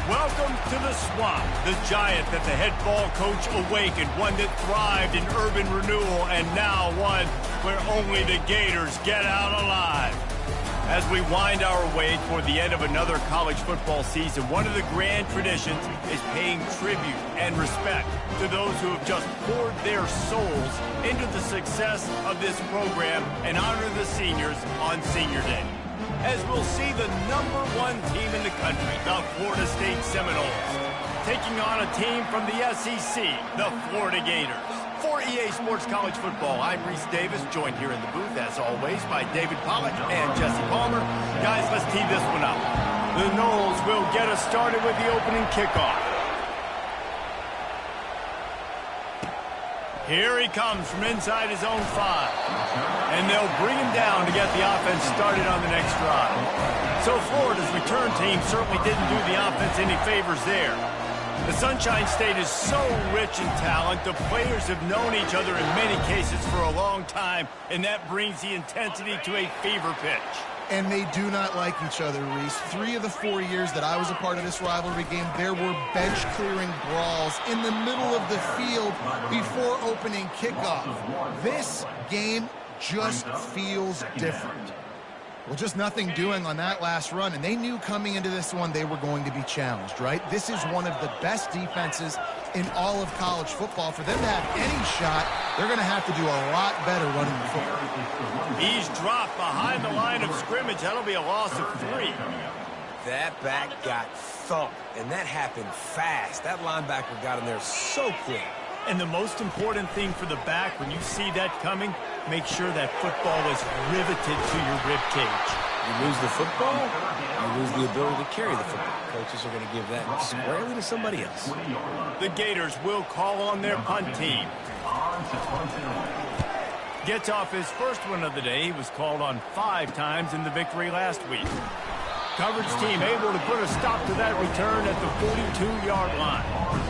Welcome to the Swamp, the giant that the head ball coach awakened, one that thrived in urban renewal, and now one where only the Gators get out alive. As we wind our way toward the end of another college football season, one of the grand traditions is paying tribute and respect to those who have just poured their souls into the success of this program and honor the seniors on Senior Day. As we'll see the #1 team in the country, the Florida State Seminoles, taking on a team from the SEC, the Florida Gators. For EA Sports College Football, I'm Reese Davis, joined here in the booth, as always, by David Pollack and Jesse Palmer. Guys, let's tee this one up. The Noles will get us started with the opening kickoff. Here he comes from inside his own 5. And they'll bring him down to get the offense started on the next drive. So Florida's return team certainly didn't do the offense any favors there. The Sunshine State is so rich in talent. The players have known each other in many cases for a long time, and that brings the intensity to a fever pitch. And they do not like each other, Reese. 3 of the 4 years that I was a part of this rivalry game, there were bench-clearing brawls in the middle of the field before opening kickoff. This game just feels different. Well, just nothing doing on that last run, and they knew coming into this one they were going to be challenged, right? This is one of the best defenses in all of college football. For them to have any shot, they're going to have to do a lot better running the football. He's dropped behind the line of scrimmage. That'll be a loss of 3. That back got thumped, and that happened fast. That linebacker got in there so quick. And the most important thing for the back, when you see that coming, make sure that football is riveted to your rib cage. You lose the football, you lose the ability to carry the football. Coaches are going to give that squarely to somebody else. The Gators will call on their punt team. Gets off his first one of the day. He was called on 5 times in the victory last week. Coverage team able to put a stop to that return at the 42-yard line.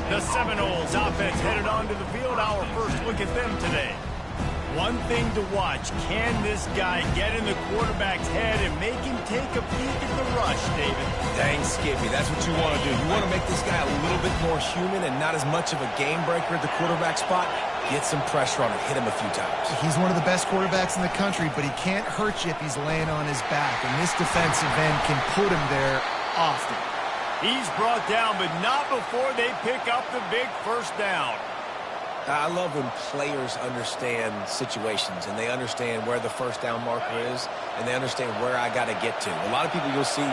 The Seminoles offense headed onto the field. Our first look at them today. One thing to watch, can this guy get in the quarterback's head and make him take a peek at the rush, David? Dang, Skippy, that's what you want to do. You want to make this guy a little bit more human and not as much of a game breaker at the quarterback spot. Get some pressure on him, hit him a few times. He's one of the best quarterbacks in the country, but he can't hurt you if he's laying on his back, and this defensive end can put him there often. He's brought down, but not before they pick up the big first down. I love when players understand situations and they understand where the first down marker is and they understand where I got to get to. A lot of people you'll see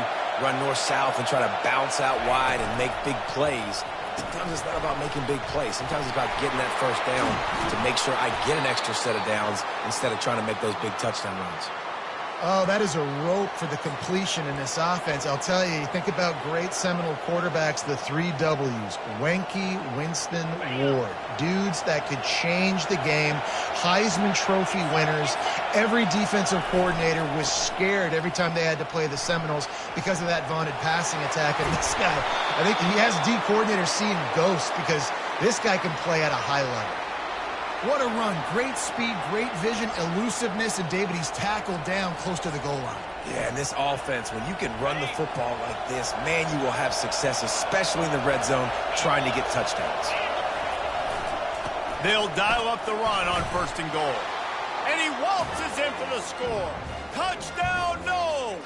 run north-south and try to bounce out wide and make big plays. Sometimes it's not about making big plays. Sometimes it's about getting that first down to make sure I get an extra set of downs instead of trying to make those big touchdown runs. Oh, that is a rope for the completion in this offense. I'll tell you, think about great Seminole quarterbacks, the 3 W's. Wenke, Winston, Ward. Dudes that could change the game. Heisman Trophy winners. Every defensive coordinator was scared every time they had to play the Seminoles because of that vaunted passing attack. And this guy, I think he has D coordinators seeing ghosts because this guy can play at a high level. What a run. Great speed, great vision, elusiveness, and David, he's tackled down close to the goal line. Yeah, and this offense, when you can run the football like this, man, you will have success, especially in the red zone, trying to get touchdowns. They'll dial up the run on 1st and goal. And he waltzes in for the score. Touchdown, no!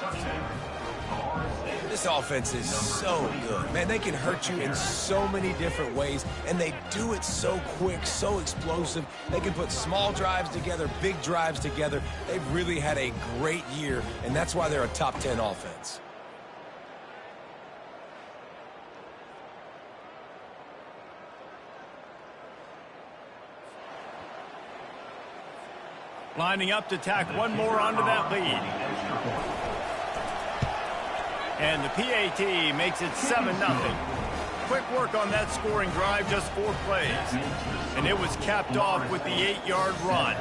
This offense is so good. Man, they can hurt you in so many different ways, and they do it so quick, so explosive. They can put small drives together, big drives together. They've really had a great year, and that's why they're a top 10 offense. Lining up to tack one more onto that lead. And the PAT makes it 7-0. Quick work on that scoring drive, just 4 plays. And it was capped off with the 8-yard run.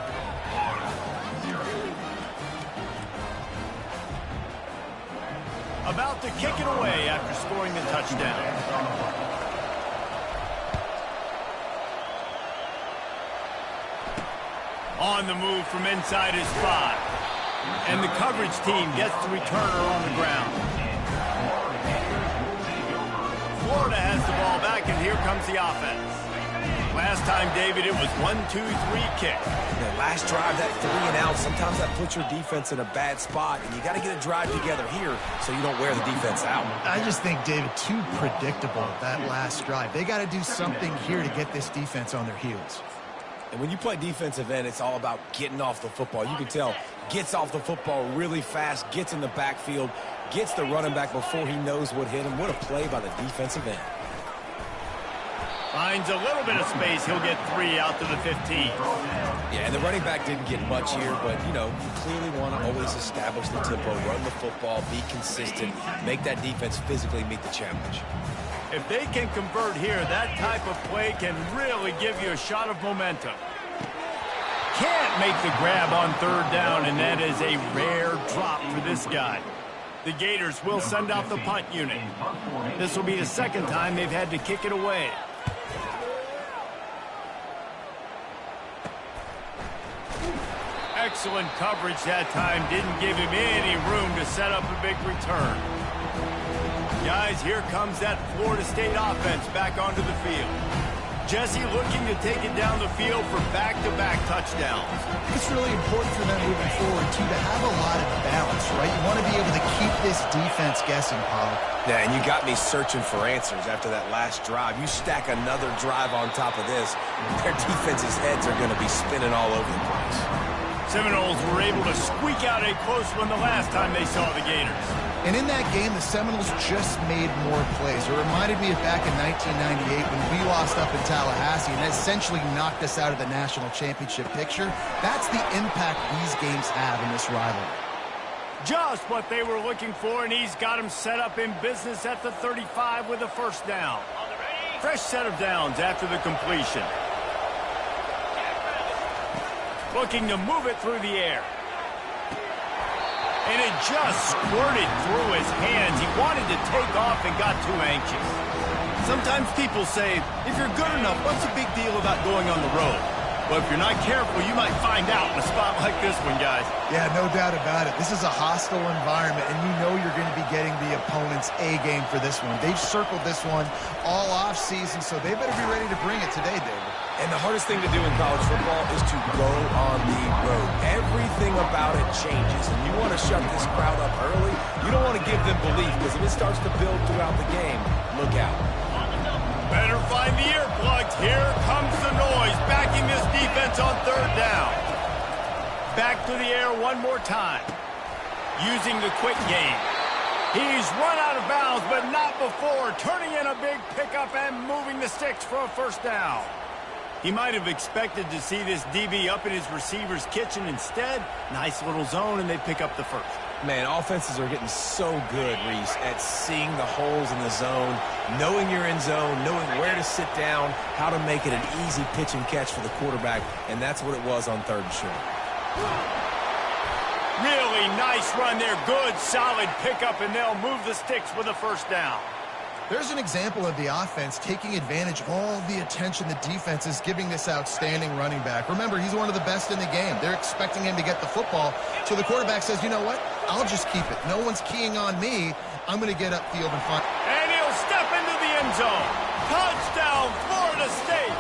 About to kick it away after scoring the touchdown. On the move from inside his 5. And the coverage team gets the returner on the ground. Florida has the ball back, and here comes the offense. Last time, David, it was 1-2-3 kick. The last drive, that 3 and out, sometimes that puts your defense in a bad spot, and you got to get a drive together here so you don't wear the defense out. I just think, David, too predictable, that last drive. They got to do something here to get this defense on their heels. And when you play defensive end, it's all about getting off the football. You can tell, gets off the football really fast, gets in the backfield, gets the running back before he knows what hit him. What a play by the defensive end. Finds a little bit of space. He'll get 3 out to the 15. Yeah, and the running back didn't get much here, but, you know, you clearly want to always establish the tempo, run the football, be consistent, make that defense physically meet the challenge. If they can convert here, that type of play can really give you a shot of momentum. Can't make the grab on 3rd down, and that is a rare drop for this guy. The Gators will send out the punt unit. This will be the 2nd time they've had to kick it away. Excellent coverage that time. Didn't give him any room to set up a big return. Guys, here comes that Florida State offense back onto the field. Jesse looking to take it down the field for back-to-back touchdowns. It's really important for them moving forward, too, to have a lot of balance, right? You want to be able to keep this defense guessing, Pollard. Yeah, and you got me searching for answers after that last drive. You stack another drive on top of this, their defense's heads are going to be spinning all over the place. Seminoles were able to squeak out a close one the last time they saw the Gators. And in that game, the Seminoles just made more plays. It reminded me of back in 1998 when we lost up in Tallahassee and essentially knocked us out of the national championship picture. That's the impact these games have in this rivalry. Just what they were looking for, and he's got him set up in business at the 35 with a 1st down. Fresh set of downs after the completion. Looking to move it through the air. And it just squirted through his hands. He wanted to take off and got too anxious. Sometimes people say, if you're good enough, what's the big deal about going on the road? Well, if you're not careful, you might find out in a spot like this one, guys. Yeah, no doubt about it. This is a hostile environment, and you know you're going to be getting the opponent's A game for this one. They've circled this one all off season, so they better be ready to bring it today, David. And the hardest thing to do in college football is to go on the road. Everything about it changes, and you want to shut this crowd up early. You don't want to give them belief, because if it starts to build throughout the game, look out. Better find the earplugs. Here comes the noise, backing this defense on 3rd down. Back to the air one more time. Using the quick game. He's run out of bounds, but not before. Turning in a big pickup and moving the sticks for a 1st down. He might have expected to see this DB up in his receiver's kitchen. Instead, nice little zone, and they pick up the 1st. Man, offenses are getting so good, Reese, at seeing the holes in the zone, knowing you're in zone, knowing where to sit down, how to make it an easy pitch and catch for the quarterback, and that's what it was on 3rd and short. Really nice run there. Good, solid pickup, and they'll move the sticks with a 1st down. There's an example of the offense taking advantage of all the attention the defense is giving this outstanding running back. Remember, he's one of the best in the game. They're expecting him to get the football. So the quarterback says, you know what? I'll just keep it. No one's keying on me. I'm going to get upfield and find. And he'll step into the end zone. Touchdown, Florida State.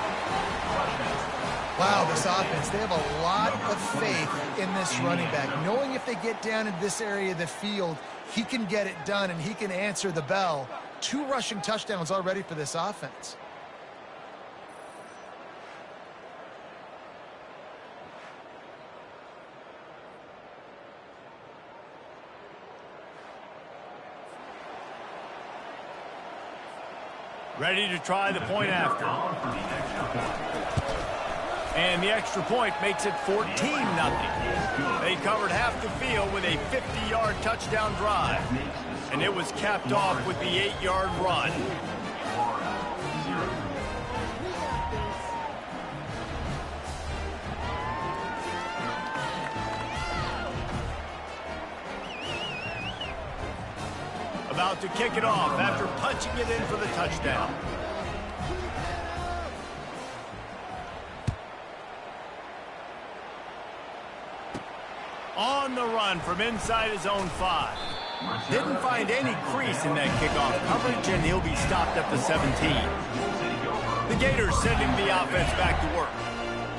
Wow, this offense, they have a lot of faith in this running back. Knowing if they get down in this area of the field, he can get it done and he can answer the bell. 2 rushing touchdowns already for this offense. Ready to try the point after. And the extra point makes it 14-0. They covered half the field with a 50-yard touchdown drive. And it was capped off with the 8-yard run. About to kick it off after punching it in for the touchdown. On the run from inside his own 5. Didn't find any crease in that kickoff coverage, and he'll be stopped at the 17. The Gators sending the offense back to work.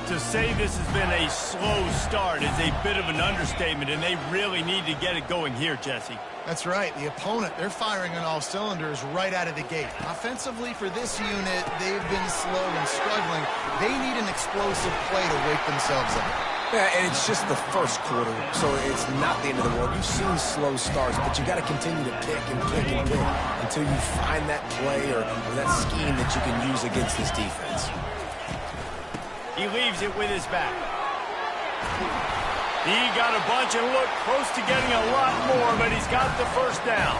To say this has been a slow start is a bit of an understatement, and they really need to get it going here, Jesse. That's right. The opponent, they're firing on all cylinders right out of the gate. Offensively for this unit, they've been slow and struggling. They need an explosive play to wake themselves up. Yeah, and it's just the first quarter, so it's not the end of the world. You've seen slow starts, but you got to continue to pick and pick and pick until you find that play or that scheme that you can use against this defense. He leaves it with his back. He got a bunch and looked close to getting a lot more, but he's got the first down.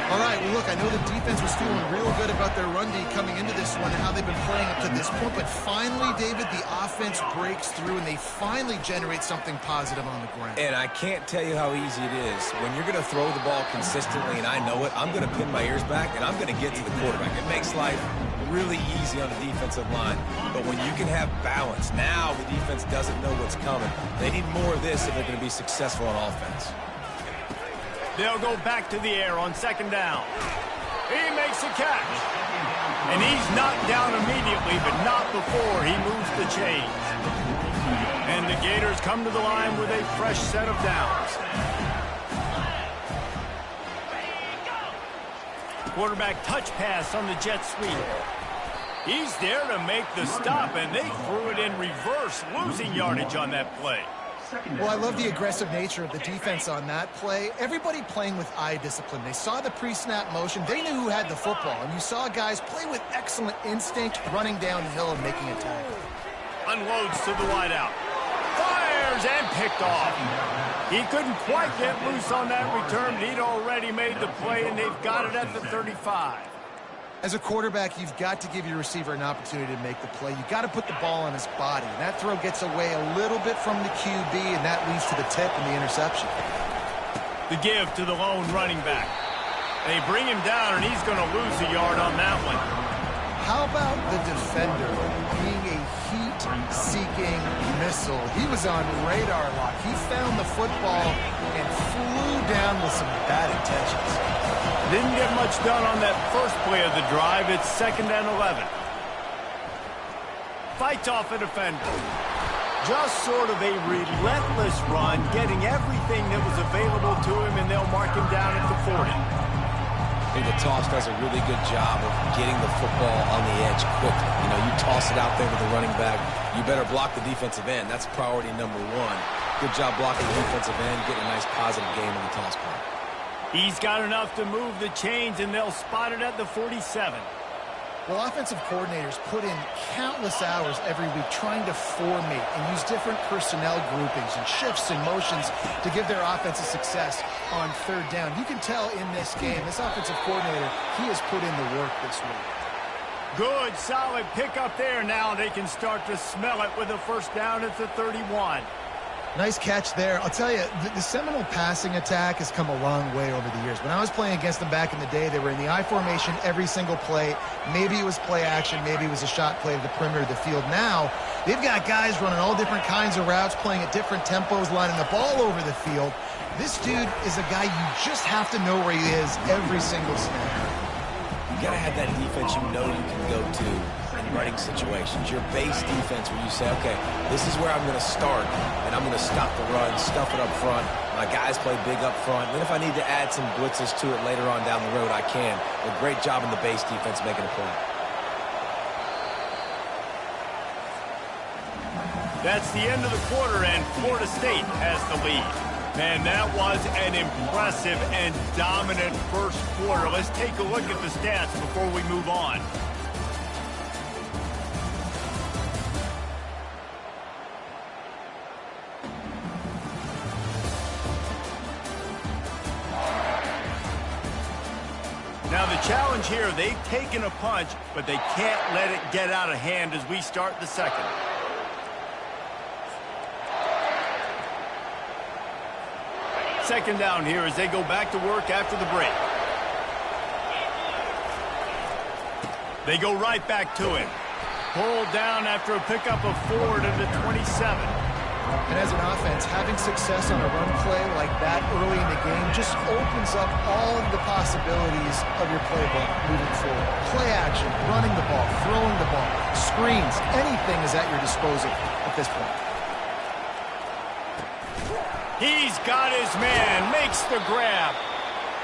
All right, well, look, I know the defense was feeling real good about their run D coming into this one and how they've been playing up to this point, but finally, David, the offense breaks through and they finally generate something positive on the ground. And I can't tell you how easy it is. When you're going to throw the ball consistently, and I know it, I'm going to pin my ears back and I'm going to get to the quarterback. It makes life really easy on the defensive line. But when you can have balance, now the defense doesn't know what's coming. They need more of this if they're going to be successful on offense. They'll go back to the air on second down. He makes a catch. And he's knocked down immediately, but not before he moves the chains. And the Gators come to the line with a fresh set of downs. Quarterback touch pass on the jet sweep. He's there to make the stop, and they threw it in reverse, losing yardage on that play. Well, I love the aggressive nature of the defense on that play. Everybody playing with eye discipline. They saw the pre-snap motion. They knew who had the football, and you saw guys play with excellent instinct, running downhill and making a tackle. Unloads to the wideout. Fires and picked off. He couldn't quite get loose on that return, but he'd already made the play, and they've got it at the 35. As a quarterback, you've got to give your receiver an opportunity to make the play. You've got to put the ball on his body. And that throw gets away a little bit from the QB, and that leads to the tip and the interception. The give to the lone running back. They bring him down, and he's going to lose a yard on that one. How about the defender being a heat-seeking missile? He was on radar lock. He found the football and flew down with some bad intentions. Didn't get much done on that first play of the drive. It's 2nd and 11. Fights off a defender. Just sort of a relentless run, getting everything that was available to him, and they'll mark him down at the 40. I think the toss does a really good job of getting the football on the edge quickly. You know, you toss it out there to the running back, you better block the defensive end. That's priority number one. Good job blocking the defensive end, getting a nice positive gain on the toss point. He's got enough to move the chains, and they'll spot it at the 47. Well, offensive coordinators put in countless hours every week trying to formate and use different personnel groupings and shifts and motions to give their offensive success on 3rd down. You can tell in this game, this offensive coordinator, he has put in the work this week. Good, solid pickup there. Now they can start to smell it with a first down at the 31. Nice catch there. I'll tell you, the Seminole passing attack has come a long way over the years. When I was playing against them back in the day, they were in the I formation every single play. Maybe it was play action. Maybe it was a shot play to the perimeter of the field. Now, they've got guys running all different kinds of routes, playing at different tempos, lining the ball over the field. This dude is a guy you just have to know where he is every single snap. You got to have that defense you know you can go to in running situations. Your base defense where you say, okay, this is where I'm going to start, and I'm going to stop the run, stuff it up front. My guys play big up front. And then if I need to add some blitzes to it later on down the road, I can. A great job in the base defense making a play. That's the end of the quarter, and Florida State has the lead. Man, that was an impressive and dominant first quarter. Let's take a look at the stats before we move on. Now the challenge here, they've taken a punch, but they can't let it get out of hand as we start the second. Second down here as they go back to work after the break. They go right back to it. Pulled down after a pickup of 4 to the 27. And as an offense, having success on a run play like that early in the game just opens up all of the possibilities of your playbook moving forward. Play action, running the ball, throwing the ball, screens, anything is at your disposal at this point. He's got his man, makes the grab.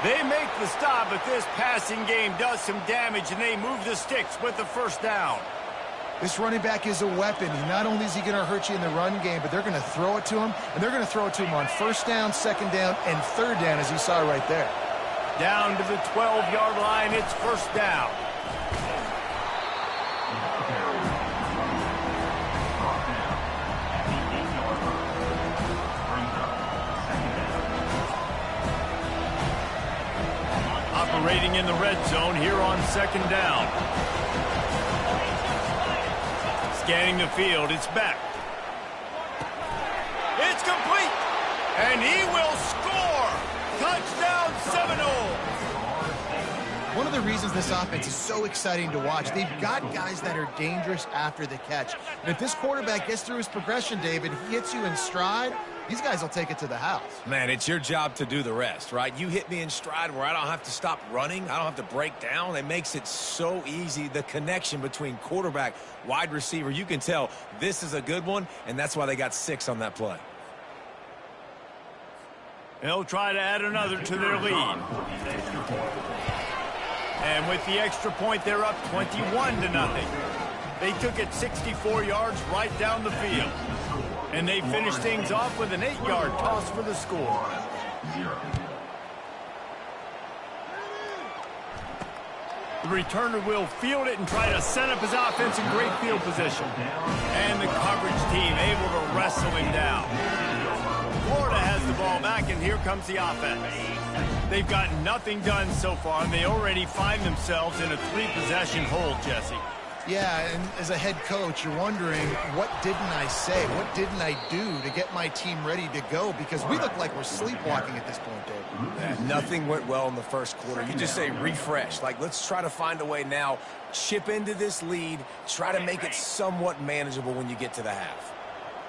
They make the stop, but this passing game does some damage, and they move the sticks with the first down. This running back is a weapon. Not only is he going to hurt you in the run game, but they're going to throw it to him, and they're going to throw it to him on first down, second down, and third down, as you saw right there. Down to the 12-yard line, it's first down. Operating in the red zone here on second down. Scanning the field, it's back. It's complete, and he will score. Touchdown Seminoles. One of the reasons this offense is so exciting to watch, they've got guys that are dangerous after the catch. And if this quarterback gets through his progression, David, he hits you in stride, these guys will take it to the house. Man, it's your job to do the rest, right? You hit me in stride where I don't have to stop running. I don't have to break down. It makes it so easy. The connection between quarterback, wide receiver, you can tell this is a good one, and that's why they got 6 on that play. They'll try to add another to their lead. And with the extra point, they're up 21-0. They took it 64 yards right down the field. And they finished things off with an 8-yard toss for the score. The returner will field it and try to set up his offense in great field position. And the coverage team able to wrestle him down. Florida has the ball back, and here comes the offense. They've got nothing done so far, and they already find themselves in a 3-possession hole, Jesse. Yeah, and as a head coach, you're wondering, what didn't I say? What didn't I do to get my team ready to go? Because we look like we're sleepwalking at this point, Dave. Nothing went well in the first quarter. You just say refresh. Like, let's try to find a way now, chip into this lead, try to make it somewhat manageable when you get to the half.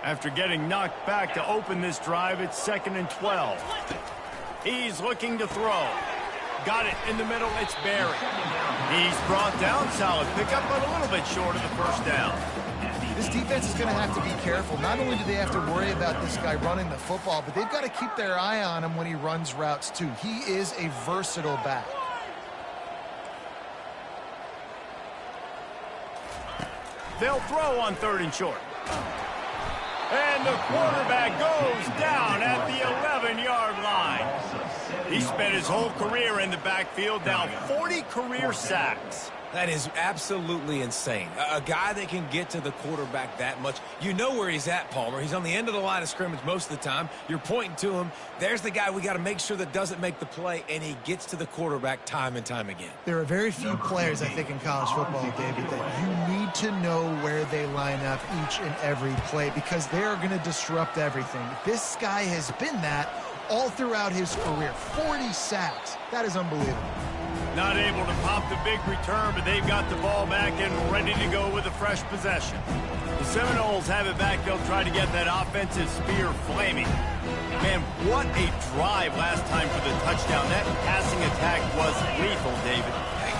After getting knocked back to open this drive, it's 2nd and 12. He's looking to throw. Got it in the middle, it's Barry. He's brought down, solid pickup, but a little bit short of the first down. This defense is going to have to be careful. Not only do they have to worry about this guy running the football, but they've got to keep their eye on him when he runs routes too. He is a versatile back. They'll throw on 3rd and short. And the quarterback goes down at the 11-yard line. He spent his whole career in the backfield, now 40 career sacks. That is absolutely insane. A guy that can get to the quarterback that much. You know where he's at, Palmer. He's on the end of the line of scrimmage most of the time. You're pointing to him. There's the guy we got to make sure that doesn't make the play, and he gets to the quarterback time and time again. There are very few players, I think, in college football, David, that you need to know where they line up each and every play because they are going to disrupt everything. This guy has been that all throughout his career. 40 sacks. That is unbelievable. Not able to pop the big return, but they've got the ball back and ready to go with a fresh possession. The Seminoles have it back. They'll try to get that offensive spear flaming. Man, what a drive last time for the touchdown. That passing attack was lethal, David.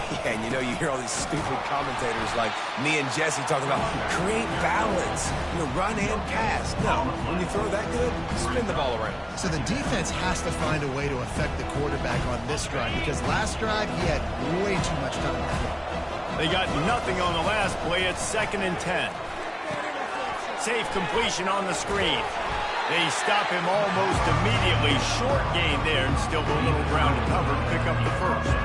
Yeah, and you know, you hear all these stupid commentators like me and Jesse talking about create balance, run and pass. No, when you throw that good, spin the ball around. So the defense has to find a way to affect the quarterback on this drive because last drive he had way too much time to throw. They got nothing on the last play. It's 2nd and 10. Safe completion on the screen. They stop him almost immediately. Short gain there and still a little ground to cover to pick up the first.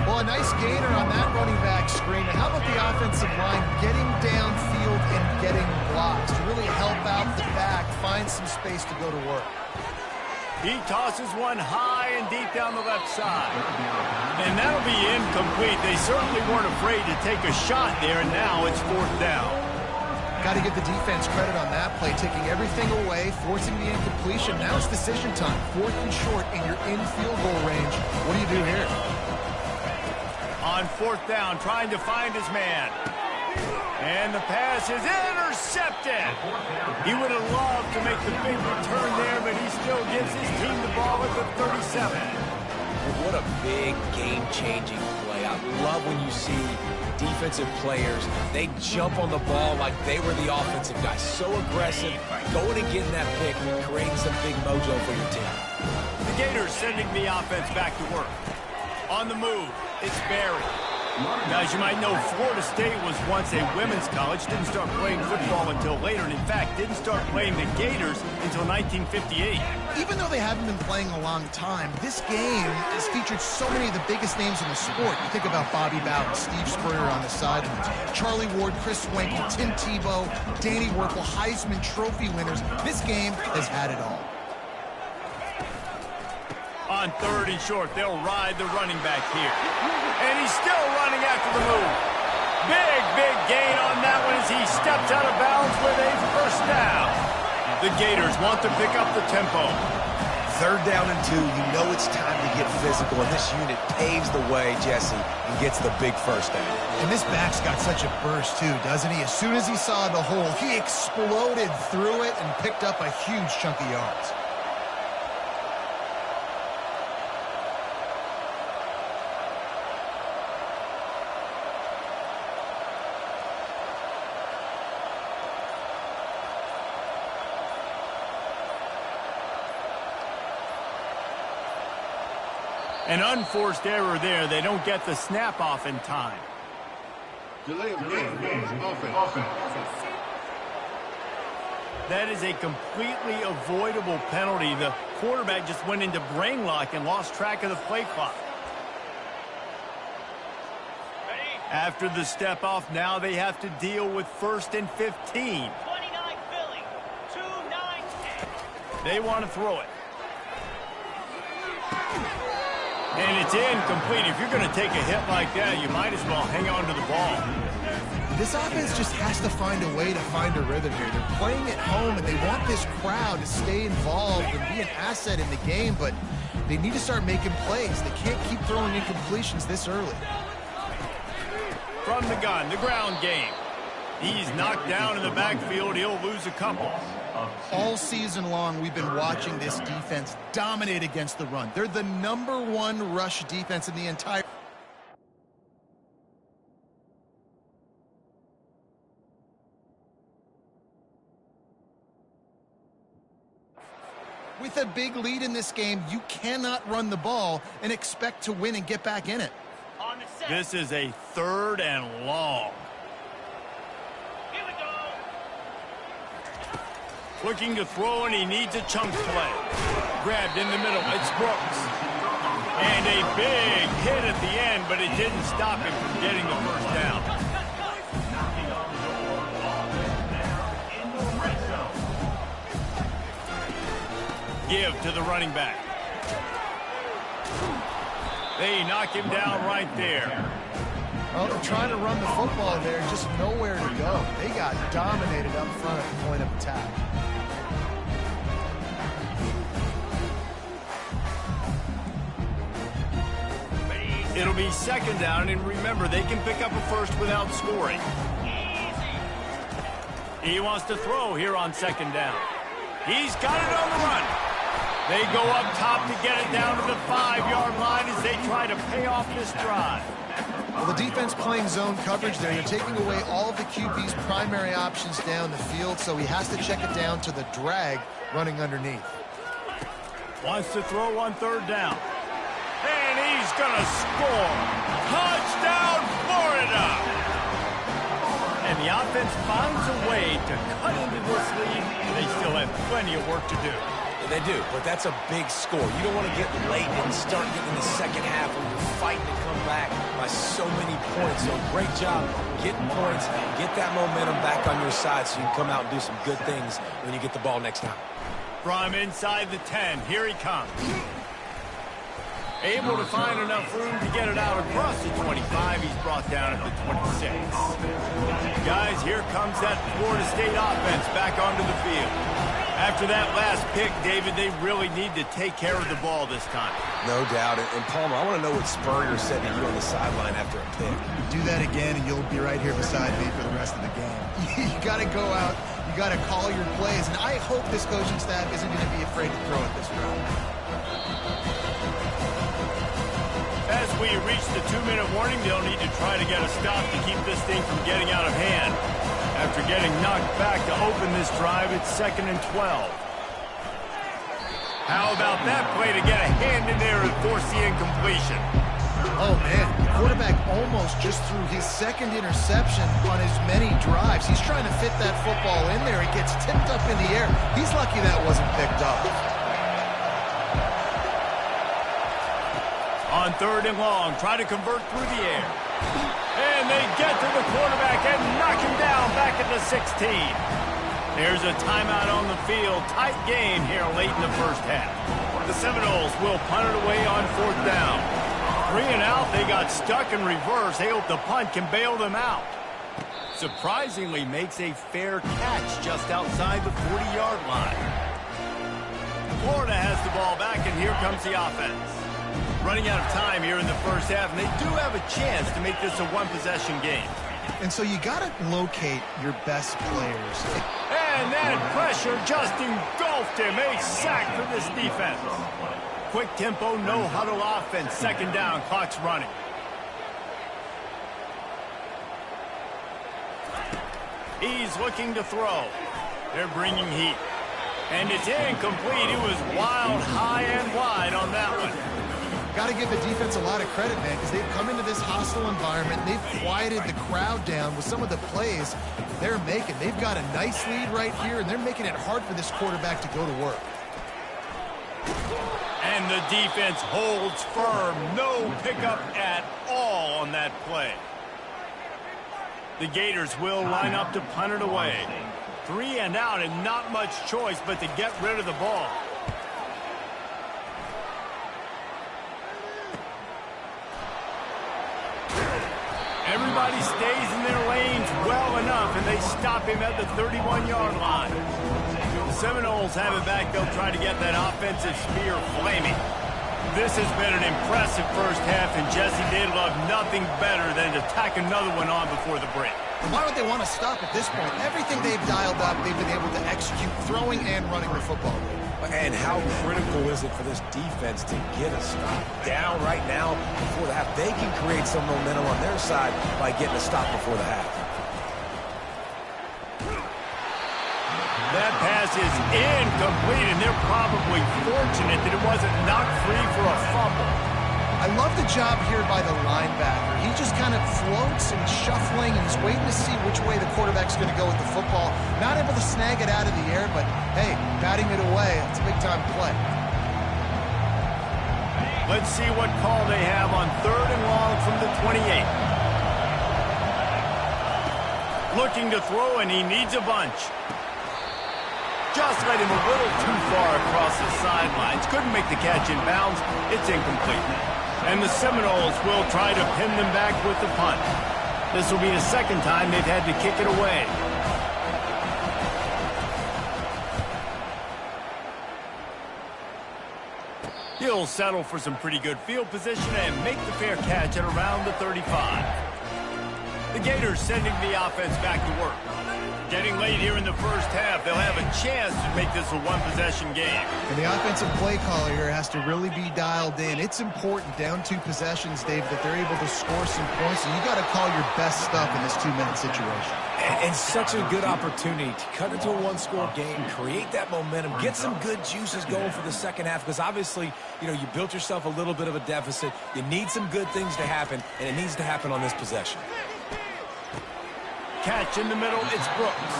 Well, a nice gainer on that running back screen. And how about the offensive line getting downfield and getting blocks to really help out the back, find some space to go to work. He tosses one high and deep down the left side. And that'll be incomplete. They certainly weren't afraid to take a shot there, and now it's 4th down. Got to give the defense credit on that play, taking everything away, forcing the incompletion. Now it's decision time. 4th and short, and you're in field goal range. What do you do here? On 4th down, trying to find his man. And the pass is intercepted. He would have loved to make the big return there, but he still gives his team the ball at the 37. What a big game-changing play. I love when you see defensive players, they jump on the ball like they were the offensive guy. So aggressive, going and getting that pick, creating some big mojo for your team. The Gators sending the offense back to work. On the move, it's Barry. Guys, you might know Florida State was once a women's college, didn't start playing football until later, and in fact, didn't start playing the Gators until 1958. Even though they haven't been playing a long time, this game has featured so many of the biggest names in the sport. You think about Bobby Bowden, Steve Spurrier on the sidelines, Charlie Ward, Chris Wenke, Tim Tebow, Danny Werfel, Heisman Trophy winners. This game has had it all. On 3rd and short, they'll ride the running back here. And he's still running after the move. Big gain on that one as he steps out of bounds with a first down. The Gators want to pick up the tempo. 3rd down and 2, you know it's time to get physical, and this unit paves the way, Jesse, and gets the big first down. And this back's got such a burst, too, doesn't he? As soon as he saw the hole, he exploded through it and picked up a huge chunk of yards. An unforced error there. They don't get the snap off in time. Delay of game. Offense. That is a completely avoidable penalty. The quarterback just went into brain lock and lost track of the play clock. After the step off, now they have to deal with 1st and 15. 29 Philly, 2-9. They want to throw it. And it's incomplete. If you're going to take a hit like that, you might as well hang on to the ball. This offense just has to find a way to find a rhythm here. They're playing at home, and they want this crowd to stay involved and be an asset in the game, but they need to start making plays. They can't keep throwing incompletions this early. From the gun, the ground game. He's knocked down in the backfield. He'll lose a couple. All season long, we've been watching this defense dominate against the run. They're the #1 rush defense in the entire... With a big lead in this game, you cannot run the ball and expect to win and get back in it. This is a 3rd and long. Here we go. Looking to throw, and he needs a chunk play. Grabbed in the middle. It's Brooks. And a big hit at the end, but it didn't stop him from getting the first down. Give to the running back. They knock him down right there. Well, they're trying to run the football there, just nowhere to go. They got dominated up front at the point of attack. It'll be 2nd down, and remember, they can pick up a first without scoring. He wants to throw here on 2nd down. He's got it on the run. They go up top to get it down to the 5-yard line as they try to pay off this drive. Well, the defense playing zone coverage there. You're taking away all of the QB's primary options down the field, so he has to check it down to the drag running underneath. Wants to throw on 3rd down. And he's going to score. Touchdown, Florida! And the offense finds a way to cut into this lead. They still have plenty of work to do. They do, but that's a big score. You don't want to get late and start getting in the second half when you're fighting to come back by so many points. So great job getting points, get that momentum back on your side so you can come out and do some good things when you get the ball next time. From inside the 10, here he comes. Able to find enough room to get it out across the 25. He's brought down at the 26. Guys, here comes that Florida State offense back onto the field. After that last pick, David, they really need to take care of the ball this time. No doubt. And Palmer, I want to know what Spurrier said to you on the sideline after a pick. Do that again, and you'll be right here beside me for the rest of the game. You got to go out. You got to call your plays. And I hope this coaching staff isn't going to be afraid to throw it this round. As we reach the 2-minute warning, they'll need to try to get a stop to keep this thing from getting out of hand. After getting knocked back to open this drive, it's 2nd and 12. How about that play to get a hand in there and force the incompletion? Oh, man. The quarterback almost just threw his second interception on as many drives. He's trying to fit that football in there. It gets tipped up in the air. He's lucky that wasn't picked up. On 3rd and long, try to convert through the air. And they get to the quarterback and knock him down back at the 16. There's a timeout on the field. Tight game here late in the first half. The Seminoles will punt it away on 4th down. 3 and out, they got stuck in reverse. They hope the punt can bail them out. Surprisingly makes a fair catch just outside the 40-yard line. Florida has the ball back, and here comes the offense. Running out of time here in the first half, and they do have a chance to make this a one-possession game. And so you got to locate your best players. And that pressure just engulfed him. A sack for this defense. Quick tempo, no huddle offense. 2nd down, clock's running. He's looking to throw. They're bringing heat. And it's incomplete. It was wild, high and wide on that one. Got to give the defense a lot of credit, man, because they've come into this hostile environment. They've quieted the crowd down with some of the plays they're making. They've got a nice lead right here, and they're making it hard for this quarterback to go to work. And the defense holds firm. No pickup at all on that play. The Gators will line up to punt it away. 3 and out, and not much choice but to get rid of the ball. Everybody stays in their lanes well enough, and they stop him at the 31-yard line. The Seminoles have it back. They'll try to get that offensive spear flaming. This has been an impressive first half, and Jesse, they'd love nothing better than to tack another one on before the break. Why would they want to stop at this point? Everything they've dialed up, they've been able to execute, throwing and running the football. And how critical is it for this defense to get a stop down right now before the half? They can create some momentum on their side by getting a stop before the half. That pass is incomplete, and they're probably fortunate that it wasn't knocked free for a fumble. I love the job here by the linebacker. He just kind of floats and shuffling, and he's waiting to see which way the quarterback's going to go with the football. Not able to snag it out of the air, but, hey, batting it away, it's a big-time play. Let's see what call they have on 3rd and long from the 28. Looking to throw, and he needs a bunch. Just led him a little too far across the sidelines. Couldn't make the catch in bounds. It's incomplete. And the Seminoles will try to pin them back with the punt. This will be the 2nd time they've had to kick it away. He'll settle for some pretty good field position and make the fair catch at around the 35. The Gators sending the offense back to work. Getting late here in the first half, they'll have a chance to make this a one-possession game. And the offensive play caller here has to really be dialed in. It's important, down 2 possessions, Dave, that they're able to score some points. And you got to call your best stuff in this 2-minute situation. And such a good opportunity to cut into a one-score game, create that momentum, get some good juices going for the second half. Because obviously, you built yourself a little bit of a deficit. You need some good things to happen, and it needs to happen on this possession. Catch in the middle, it's Brooks.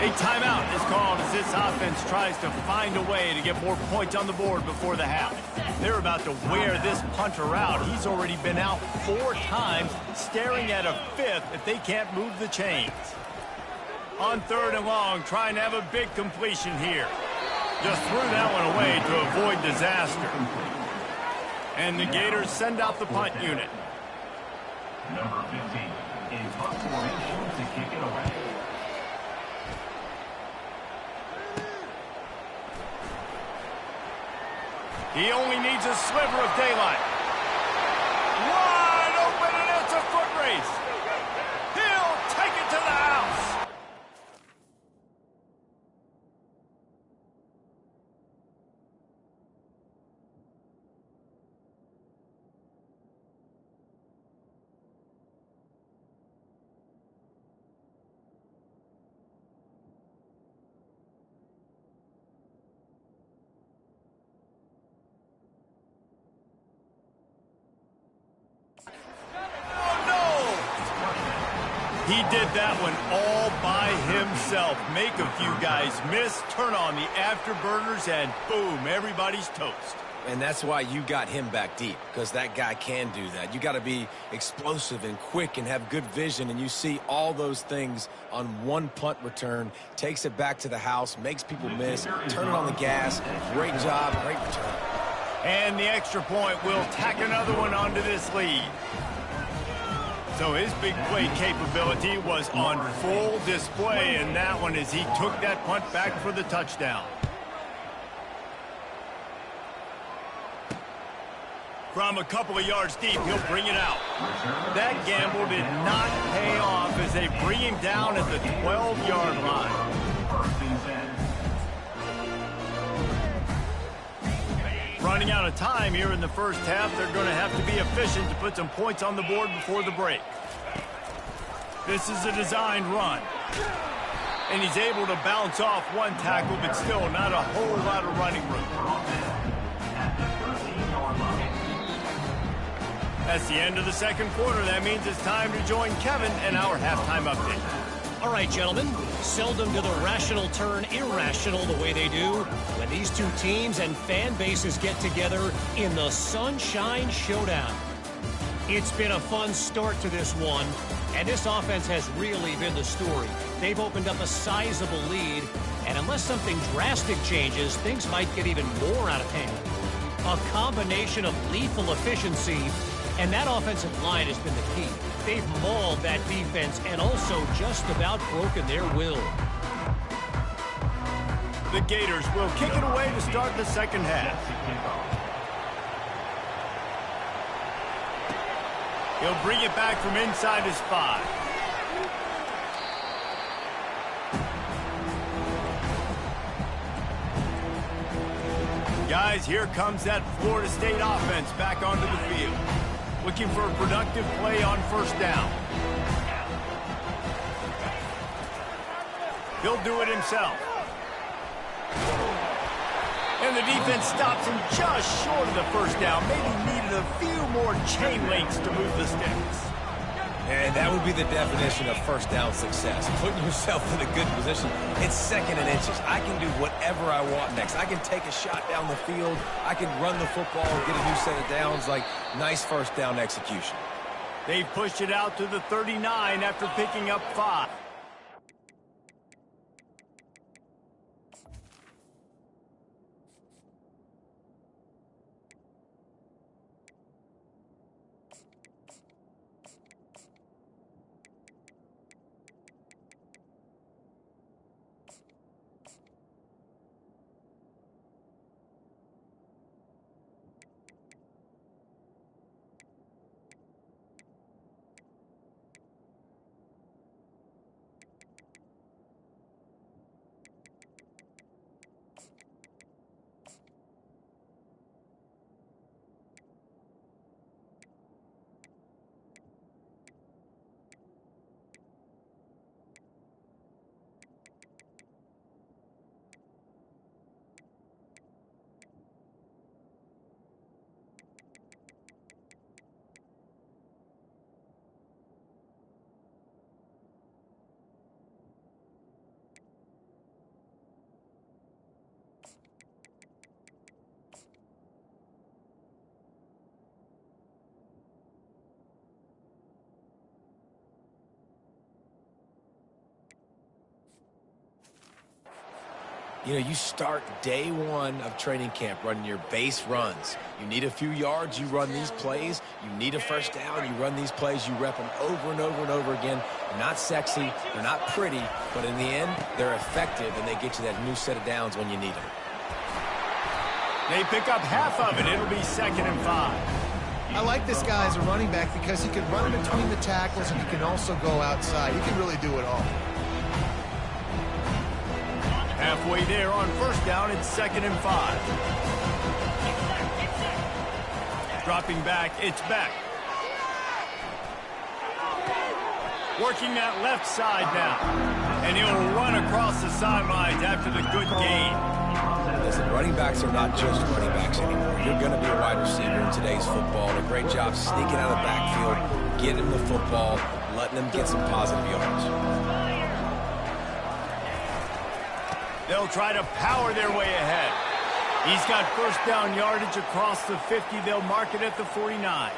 A timeout is called as this offense tries to find a way to get more points on the board before the half. They're about to wear this punter out. He's already been out 4 times, staring at a 5th if they can't move the chains. On 3rd and long, trying to have a big completion here. Just threw that one away to avoid disaster. And the Gators send out the punt unit. Number 15 in punt formation to kick it away. He only needs a sliver of daylight. Wide open, and it's a foot race. He'll take it to the house. He did that one all by himself. Make a few guys miss, turn on the afterburners, and boom, everybody's toast. And that's why you got him back deep, because that guy can do that. You got to be explosive and quick and have good vision, and you see all those things on one punt return. Takes it back to the house, makes people miss, turn it on the gas. Great job, great return. And the extra point will tack another one onto this lead. So his big play capability was on full display in that one as he took that punt back for the touchdown. From a couple of yards deep, he'll bring it out. That gamble did not pay off as they bring him down at the 12-yard line. Running out of time here in the first half, they're going to have to be efficient to put some points on the board before the break. This is a designed run. And he's able to bounce off one tackle, but still not a whole lot of running room. That's the end of the second quarter. That means it's time to join Kevin and our halftime update. All right, gentlemen, seldom do the rational turn irrational the way they do when these two teams and fan bases get together in the Sunshine Showdown. It's been a fun start to this one, and this offense has really been the story. They've opened up a sizable lead, and unless something drastic changes, things might get even more out of hand. A combination of lethal efficiency, and that offensive line has been the key. They've mauled that defense and also just about broken their will. The Gators will kick it away to start the second half. He'll bring it back from inside his 5. Guys, here comes that Florida State offense back onto the field. Looking for a productive play on first down. He'll do it himself. And the defense stops him just short of the first down. Maybe needed a few more chain links to move the sticks. And that would be the definition of first down success. Putting yourself in a good position. It's second and inches. I can do whatever I want next. I can take a shot down the field. I can run the football, get a new set of downs. Like, nice first down execution. They've pushed it out to the 39 after picking up 5. You know, you start day one of training camp running your base runs. You need a few yards, you run these plays. You need a first down, you run these plays. You rep them over and over and over again. They're not sexy, they're not pretty, but in the end, they're effective, and they get you that new set of downs when you need them. They pick up half of it. It'll be 2nd and 5. I like this guy as a running back because he can run in between the tackles and he can also go outside. He can really do it all. Halfway there on first down, it's 2nd and 5. Dropping back, it's Beck. Working that left side now. And he'll run across the sidelines after the good gain. Listen, running backs are not just running backs anymore. You're going to be a wide receiver in today's football. A great job sneaking out of the backfield, getting the football, letting them get some positive yards. They'll try to power their way ahead. He's got first down yardage across the 50. They'll mark it at the 49.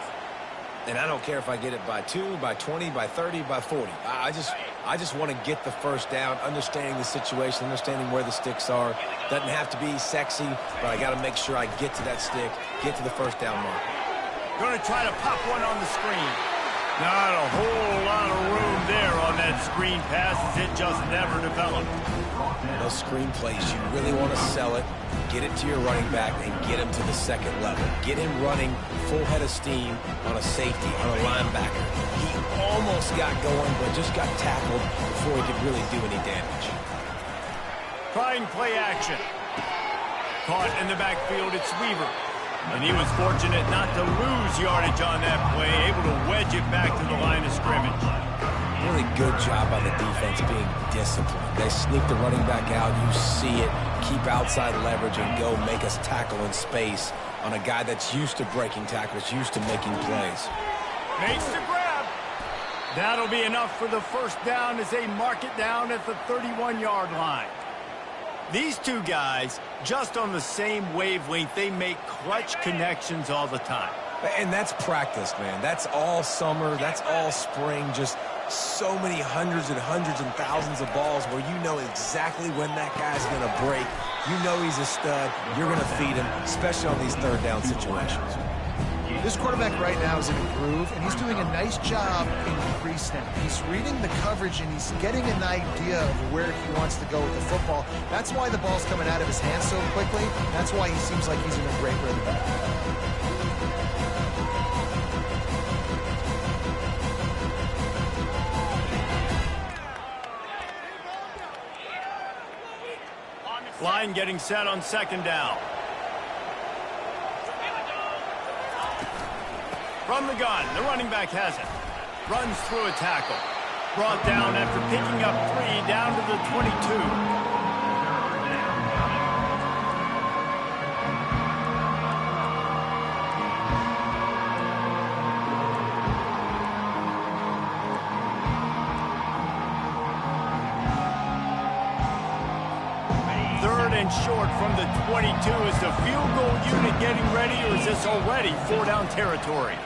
And I don't care if I get it by 2, by 20, by 30, by 40. I just want to get the first down, understanding the situation, understanding where the sticks are. Doesn't have to be sexy, but I got to make sure I get to that stick, get to the first down mark. Going to try to pop one on the screen. Not a whole lot of room there on that screen pass as it just never developed. Those screen plays, you really want to sell it, get it to your running back, and get him to the second level. Get him running full head of steam on a safety, on a linebacker. He almost got going, but just got tackled before he could really do any damage. Trying play action. Caught in the backfield, it's Weaver. And he was fortunate not to lose yardage on that play, able to wedge it back to the line of scrimmage. Really good job by the defense being disciplined. They sneak the running back out, you see it, keep outside leverage and go make us tackle in space on a guy that's used to breaking tackles, used to making plays. Makes the grab. That'll be enough for the first down as they mark it down at the 31-yard line. These two guys, just on the same wavelength, they make clutch connections all the time. And that's practice, man. That's all summer, that's all spring, just so many hundreds and thousands of balls where you know exactly when that guy's going to break. You know he's a stud. You're going to feed him, especially on these third down situations. This quarterback right now is in a groove, and he's doing a nice job in pre-snap. He's reading the coverage, and he's getting an idea of where he wants to go with the football. That's why the ball's coming out of his hands so quickly. That's why he seems like he's in a great rhythm. Line getting set on second down. From the gun, the running back has it. Runs through a tackle. Brought down after picking up 3 down to the 22. Short from the 22. Is the field goal unit getting ready, or is this already 4-down territory?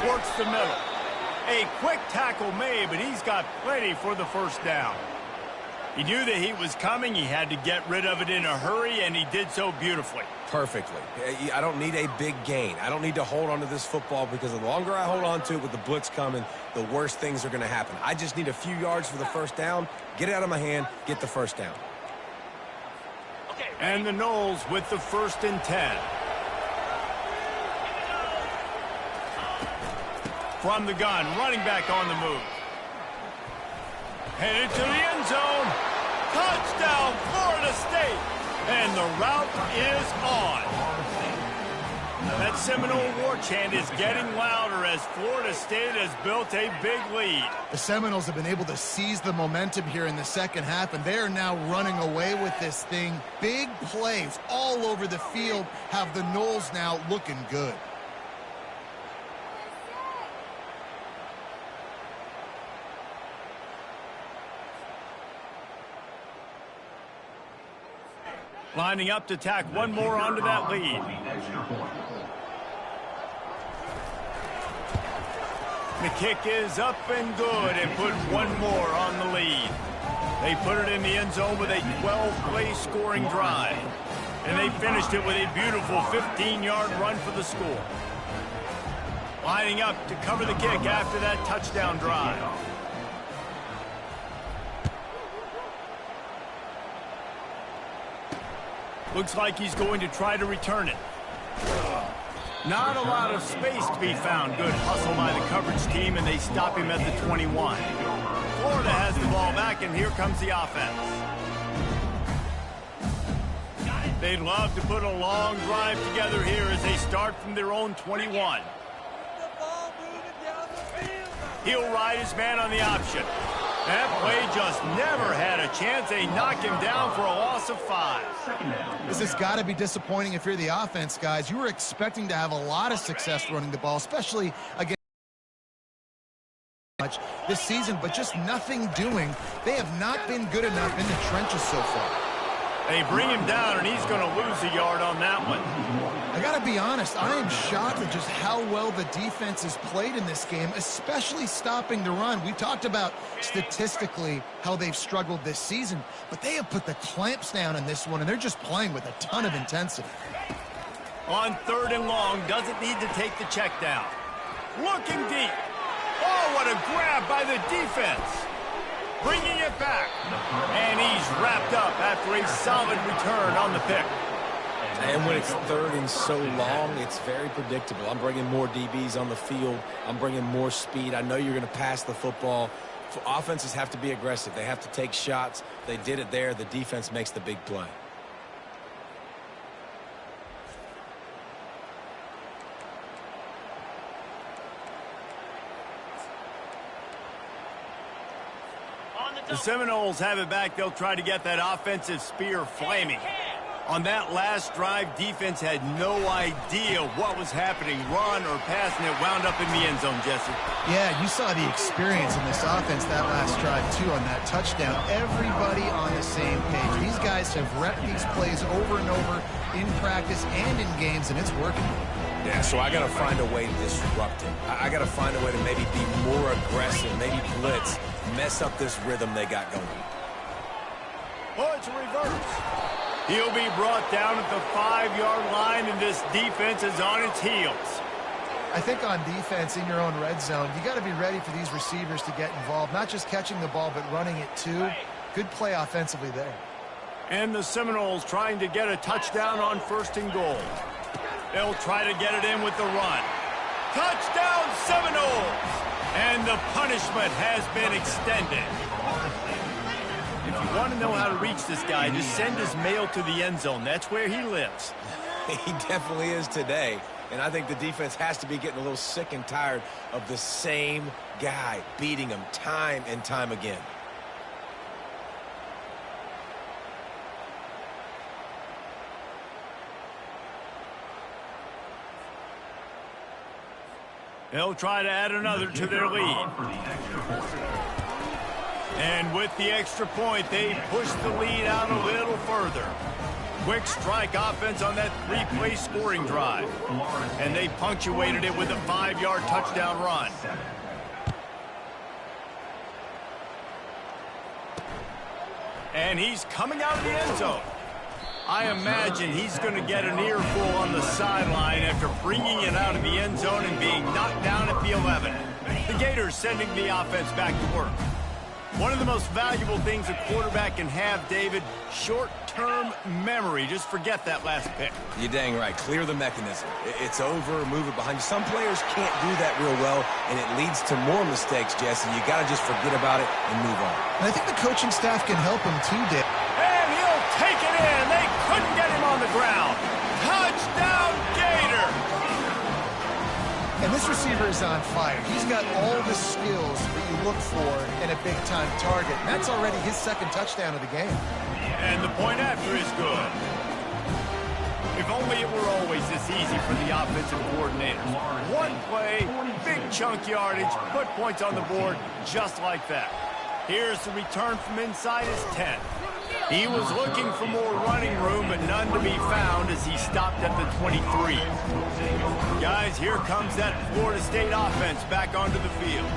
Works the middle. A quick tackle made, but he's got plenty for the first down. He knew that he was coming. He had to get rid of it in a hurry, and he did so beautifully. Perfectly. I don't need a big gain. I don't need to hold on to this football because the longer I hold on to it with the blitz coming, the worse things are going to happen. I just need a few yards for the first down, get it out of my hand, get the first down. And the Noles with the 1st and 10. From the gun, running back on the move. Headed to the end zone. Touchdown, Florida State. And the route is on. That Seminole war chant is getting louder as Florida State has built a big lead. The Seminoles have been able to seize the momentum here in the second half, and they are now running away with this thing. Big plays all over the field have the Noles now looking good. Lining up to tack one more onto that lead. The kick is up and good and put one more on the lead. They put it in the end zone with a 12-play scoring drive. And they finished it with a beautiful 15-yard run for the score. Lining up to cover the kick after that touchdown drive. Looks like he's going to try to return it. Not a lot of space to be found. Good hustle by the coverage team, and they stop him at the 21. Florida has the ball back, and here comes the offense. They'd love to put a long drive together here as they start from their own 21. He'll ride his man on the option. That play just never had a chance. They knock him down for a loss of 5. This has got to be disappointing if you're the offense, guys. You were expecting to have a lot of success running the ball, especially against this season, but just nothing doing. They have not been good enough in the trenches so far. They bring him down, and he's going to lose a yard on that one. I got to be honest, I am shocked at just how well the defense has played in this game, especially stopping the run. We've talked about statistically how they've struggled this season, but they have put the clamps down in this one, and they're just playing with a ton of intensity. On 3rd and long, doesn't need to take the check down. Looking deep. Oh, what a grab by the defense. Bringing it back. And he's wrapped up after a solid return on the pick. And when it's 3rd and so long, it's very predictable. I'm bringing more DBs on the field. I'm bringing more speed. I know you're going to pass the football. Offenses have to be aggressive. They have to take shots. They did it there. The defense makes the big play. The Seminoles have it back. They'll try to get that offensive spear flaming. On that last drive, defense had no idea what was happening, run or pass, and it wound up in the end zone, Jesse. Yeah, you saw the experience in this offense that last drive, too, on that touchdown. Everybody on the same page. These guys have repped these plays over and over in practice and in games, and it's working. Yeah, so I got to find a way to disrupt it. I got to find a way to maybe be more aggressive, maybe blitz, mess up this rhythm they got going. Oh, it's a reverse. He'll be brought down at the 5-yard line, and this defense is on its heels. I think on defense in your own red zone, you got to be ready for these receivers to get involved, not just catching the ball, but running it too. Good play offensively there. And the Seminoles trying to get a touchdown on 1st and goal. They'll try to get it in with the run. Touchdown, Seminoles! And the punishment has been extended. If you want to know how to reach this guy, just send his mail to the end zone. That's where he lives. He definitely is today. And I think the defense has to be getting a little sick and tired of the same guy beating him time and time again. They'll try to add another to their lead. And with the extra point, they push the lead out a little further. Quick strike offense on that 3-play scoring drive. And they punctuated it with a 5-yard touchdown run. And he's coming out of the end zone. I imagine he's going to get an earful on the sideline after bringing it out of the end zone and being knocked down at the 11. The Gators sending the offense back to work. One of the most valuable things a quarterback can have, David, short-term memory. Just forget that last pick. You're dang right. Clear the mechanism. It's over, move it behind you. Some players can't do that real well, and it leads to more mistakes, Jesse. You got to just forget about it and move on. And I think the coaching staff can help him too, Dave. And he'll take it in. They couldn't get him on the ground. Touchdown, Gator! And this receiver is on fire. He's got all the skills that you look for in a big-time target. And that's already his 2nd touchdown of the game. And the point after is good. If only it were always this easy for the offensive coordinators. One play, big chunk yardage, put points on the board just like that. Here's the return from inside his 10. He was looking for more running room, but none to be found as he stopped at the 23. Guys, here comes that Florida State offense back onto the field.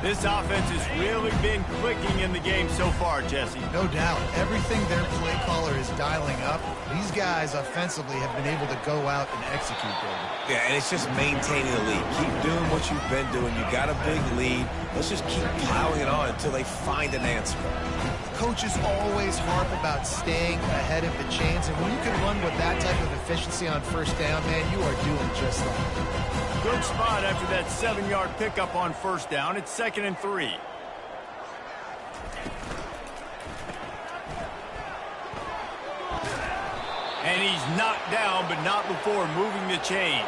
This offense has really been clicking in the game so far, Jesse. No doubt. Everything their play caller is dialing up, these guys offensively have been able to go out and execute, David. Yeah, and it's just maintaining the lead. Keep doing what you've been doing. You got a big lead. Let's just keep piling it on until they find an answer. Coaches always harp about staying ahead of the chains, and when you can run with that type of efficiency on first down, man, you are doing just that. Good spot after that 7-yard pickup on first down. It's 2nd and 3. And he's knocked down, but not before moving the chains.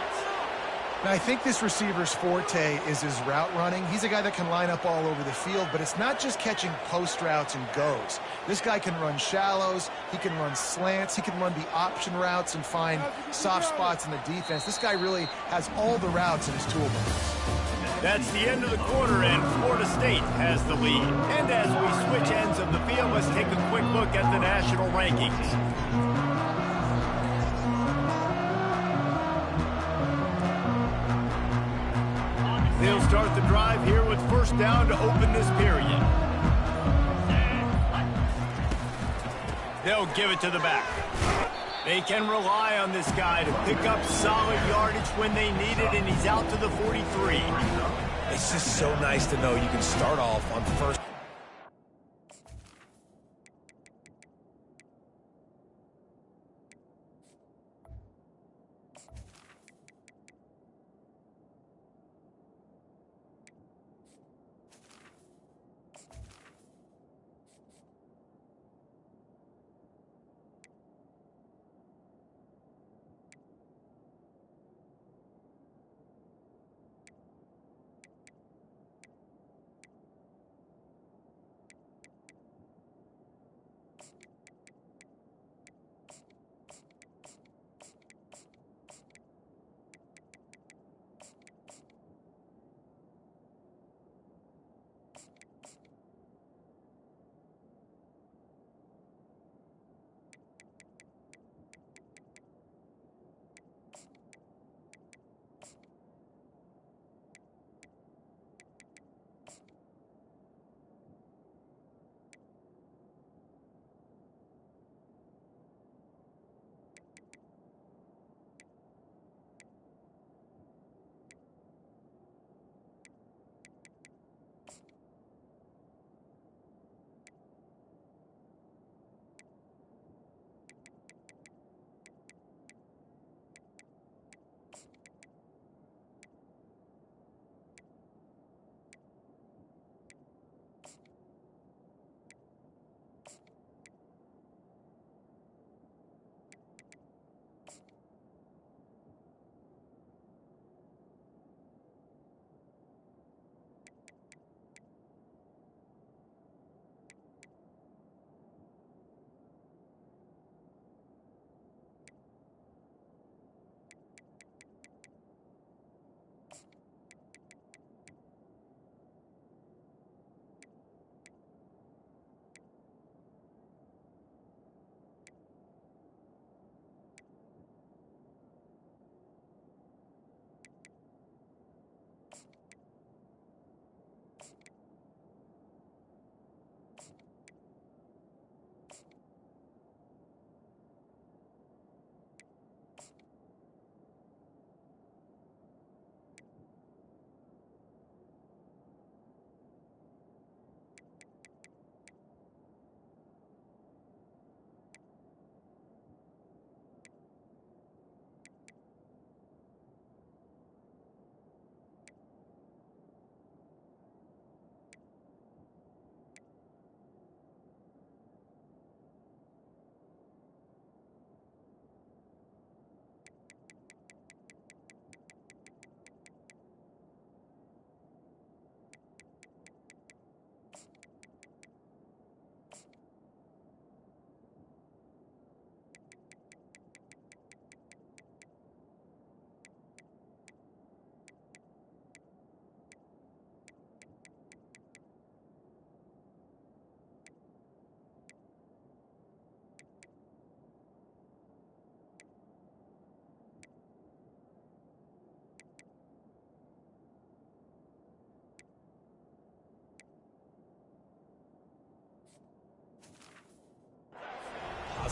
Now, I think this receiver's forte is his route running. He's a guy that can line up all over the field, but it's not just catching post routes and goes. This guy can run shallows, he can run slants, he can run the option routes and find soft spots in the defense. This guy really has all the routes in his toolbox. That's the end of the quarter, and Florida State has the lead. And as we switch ends of the field, let's take a quick look at the national rankings. They'll start the drive here with first down to open this period. They'll give it to the back. They can rely on this guy to pick up solid yardage when they need it, and he's out to the 43. It's just so nice to know you can start off on first.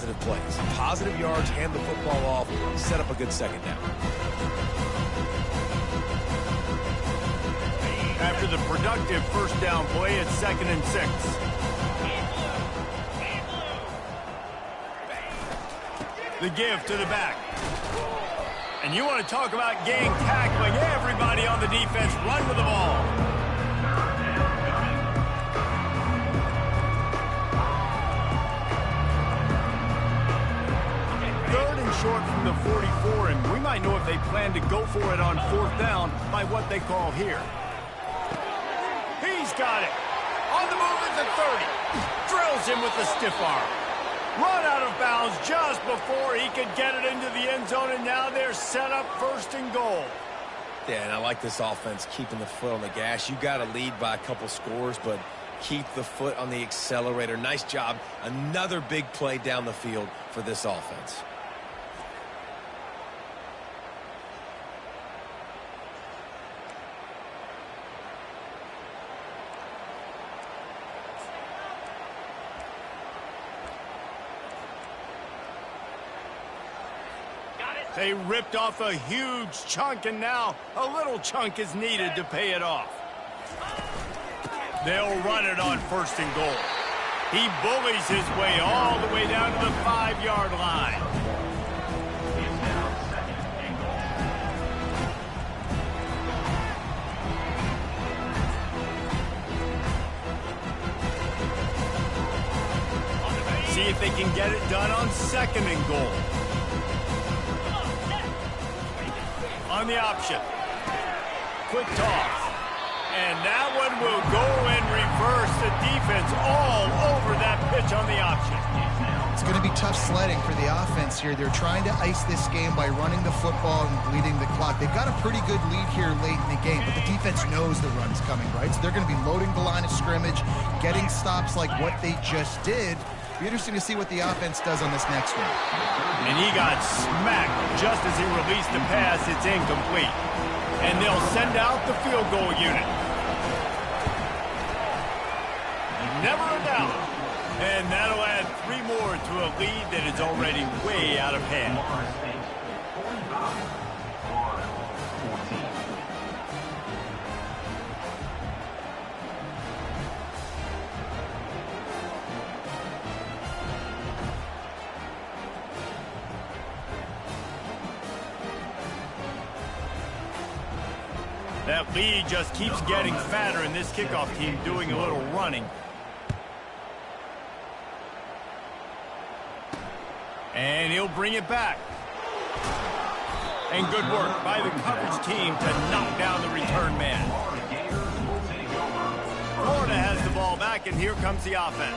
positive plays. Positive yards, hand the football off, set up a good second down. After the productive first down play, it's 2nd and 6. The give to the back. And you want to talk about gang tackling. Everybody on the defense run to the ball. Third and short from the 44, and we might know if they plan to go for it on 4th down by what they call here. He's got it. On the move at the 30. Drills him with the stiff arm. Run out of bounds just before he could get it into the end zone, and now they're set up 1st and goal. Yeah, and I like this offense keeping the foot on the gas. You got to lead by a couple scores, but keep the foot on the accelerator. Nice job. Another big play down the field for this offense. They ripped off a huge chunk, and now a little chunk is needed to pay it off. They'll run it on 1st and goal. He bullies his way all the way down to the 5-yard line. It's now 2nd and goal. See if they can get it done on 2nd and goal. On the option. Quick toss. And that one will go in reverse. The defense all over that pitch on the option. It's going to be tough sledding for the offense here. They're trying to ice this game by running the football and bleeding the clock. They've got a pretty good lead here late in the game, but the defense knows the run's coming, right? So they're going to be loading the line of scrimmage, getting stops like what they just did. Be interesting to see what the offense does on this next one. And he got smacked just as he released the pass. It's incomplete. And they'll send out the field goal unit. Never a doubt. And that'll add 3 more to a lead that is already way out of hand. Florida State 45, Florida 14. That lead just keeps getting fatter, and this kickoff team doing a little running. And he'll bring it back. And good work by the coverage team to knock down the return man. Florida has the ball back, and here comes the offense.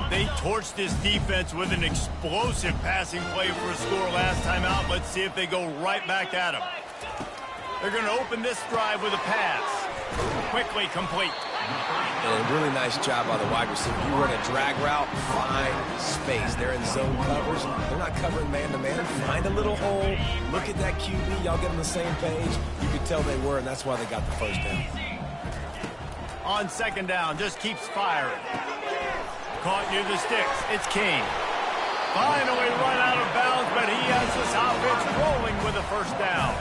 They torched this defense with an explosive passing play for a score last time out. Let's see if they go right back at him. They're going to open this drive with a pass. Quickly complete. And a really nice job by the wide receiver. You run a drag route, find space. They're in zone covers. They're not covering man-to-man. Find a little hole. Look at that QB. Y'all get on the same page. You could tell they were, and that's why they got the first down. On 2nd down, just keeps firing. Caught near the sticks. It's King. Finally run out of bounds, but he has this offense rolling with a 1st down.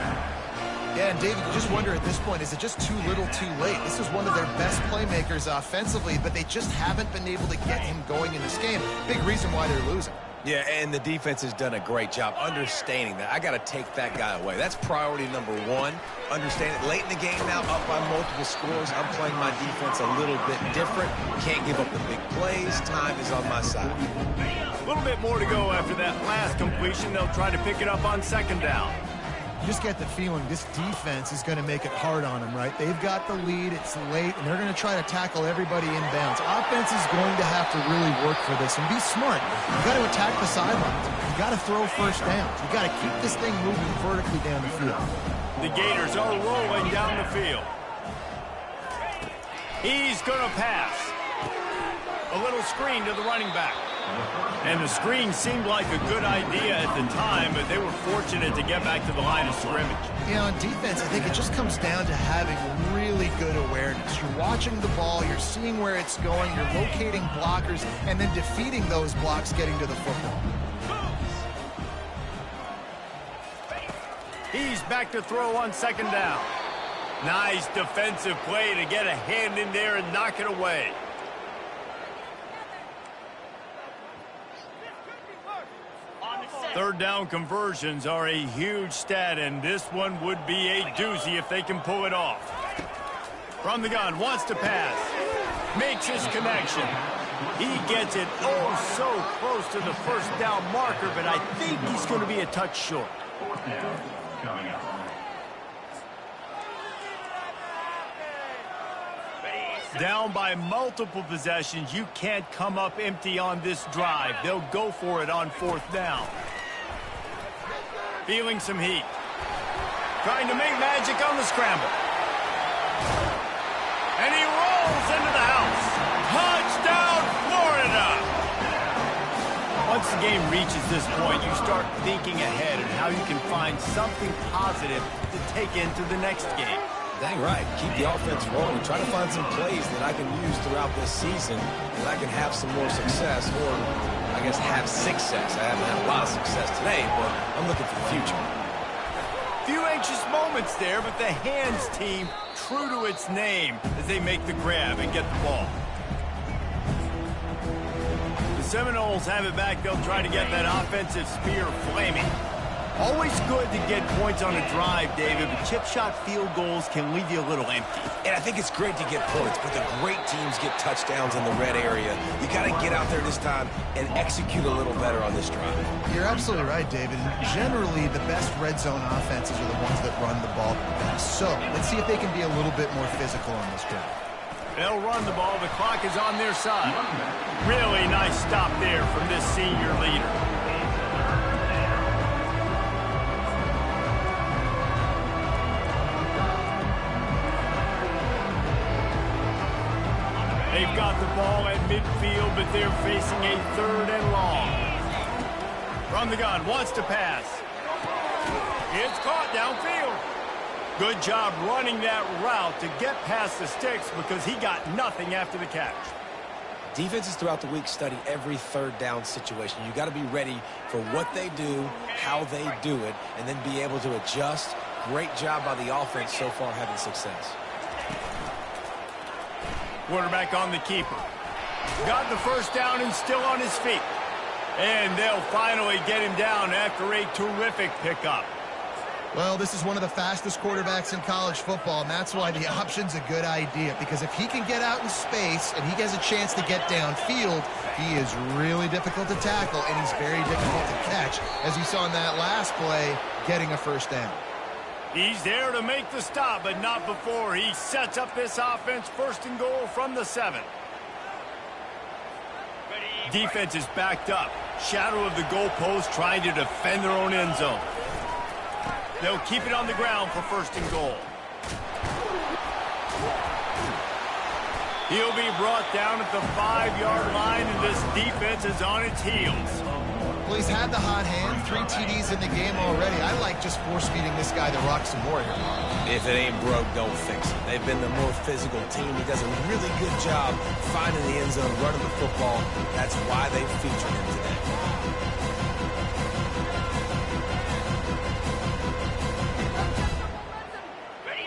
Yeah, and David, you just wonder at this point, is it just too little too late? This is one of their best playmakers offensively, but they just haven't been able to get him going in this game. Big reason why they're losing. Yeah, and the defense has done a great job understanding that. I got to take that guy away. That's priority number 1. Understand it. Late in the game now, up by multiple scores. I'm playing my defense a little bit different. Can't give up the big plays. Time is on my side. A little bit more to go after that last completion. They'll try to pick it up on 2nd down. You just get the feeling this defense is going to make it hard on them, right? They've got the lead, it's late, and they're going to try to tackle everybody inbounds. Offense is going to have to really work for this and be smart. You got to attack the sidelines. You got to throw 1st downs. You got to keep this thing moving vertically down the field. The Gators are rolling down the field. He's going to pass. A little screen to the running back. And the screen seemed like a good idea at the time, but they were fortunate to get back to the line of scrimmage. Yeah, on defense, I think it just comes down to having really good awareness. You're watching watching the ball, you're seeing where it's going, you're locating blockers, and then defeating those blocks getting to the football. He's back to throw on second down. Nice defensive play to get a hand in there and knock it away. Third down conversions are a huge stat, and this one would be a doozy if they can pull it off. From the gun, wants to pass. Makes his connection. He gets it oh so close to the first down marker, but I think he's going to be a touch short. Fourth down coming up. Down by multiple possessions, you can't come up empty on this drive. They'll go for it on fourth down. Feeling some heat. Trying to make magic on the scramble. And he rolls into the house. Touchdown, Florida! Once the game reaches this point, you start thinking ahead and how you can find something positive to take into the next game. Dang right. Keep the offense rolling. Try to find some plays that I can use throughout this season that I can have some more success, or I guess have success. I haven't had a lot of success today, but I'm looking for the future. Few anxious moments there, but the hands team true to its name as they make the grab and get the ball. The Seminoles have it back. They'll try to get that offensive spear flaming. Always good to get points on a drive, David, but chip shot field goals can leave you a little empty. And I think it's great to get points, but the great teams get touchdowns in the red area. You got to get out there this time and execute a little better on this drive. You're absolutely right, David. Generally, the best red zone offenses are the ones that run the ball the best. So let's see if they can be a little bit more physical on this drive. They'll run the ball. The clock is on their side. Really nice stop there from this senior leader. They've got the ball at midfield, but they're facing a third and long. From the gun, wants to pass. It's caught downfield. Good job running that route to get past the sticks because he got nothing after the catch. Defenses throughout the week study every third down situation. You got to be ready for what they do, how they do it, and then be able to adjust. Great job by the offense so far having success. Quarterback on the keeper. Got the first down and still on his feet. And they'll finally get him down after a terrific pickup. Well, this is one of the fastest quarterbacks in college football, and that's why the option's a good idea, because if he can get out in space and he has a chance to get downfield, he is really difficult to tackle, and he's very difficult to catch, as you saw in that last play, getting a first down. He's there to make the stop, but not before he sets up this offense. First and goal from the 7. Defense is backed up. Shadow of the goalpost trying to defend their own end zone. They'll keep it on the ground for first and goal. He'll be brought down at the 5-yard line, and this defense is on its heels. Well, he's had the hot hand, 3 TDs in the game already. I like just force-feeding this guy the rock some more here. If it ain't broke, don't fix it. They've been the more physical team. He does a really good job finding the end zone, running the football. That's why they featured him today.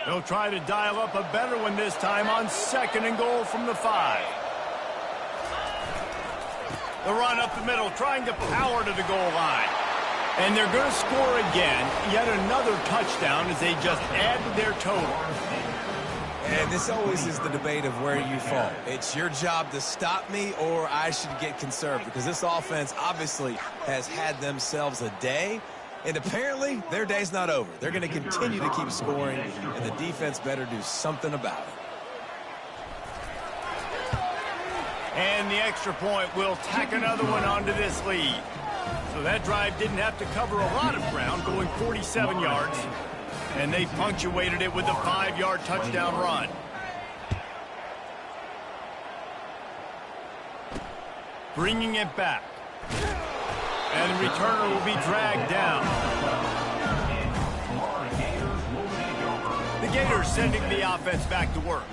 They'll try to dial up a better one this time on second and goal from the 5. The run up the middle, trying to power to the goal line. And they're going to score again. Yet another touchdown as they just add to their total. And this always is the debate of where you fall. It's your job to stop me, or I should get conserved, because this offense obviously has had themselves a day. And apparently, their day's not over. They're going to continue to keep scoring, and the defense better do something about it. And the extra point will tack another one onto this lead. So that drive didn't have to cover a lot of ground, going 47 yards. And they punctuated it with a 5-yard touchdown run. Bringing it back. And the returner will be dragged down. The Gators sending the offense back to work.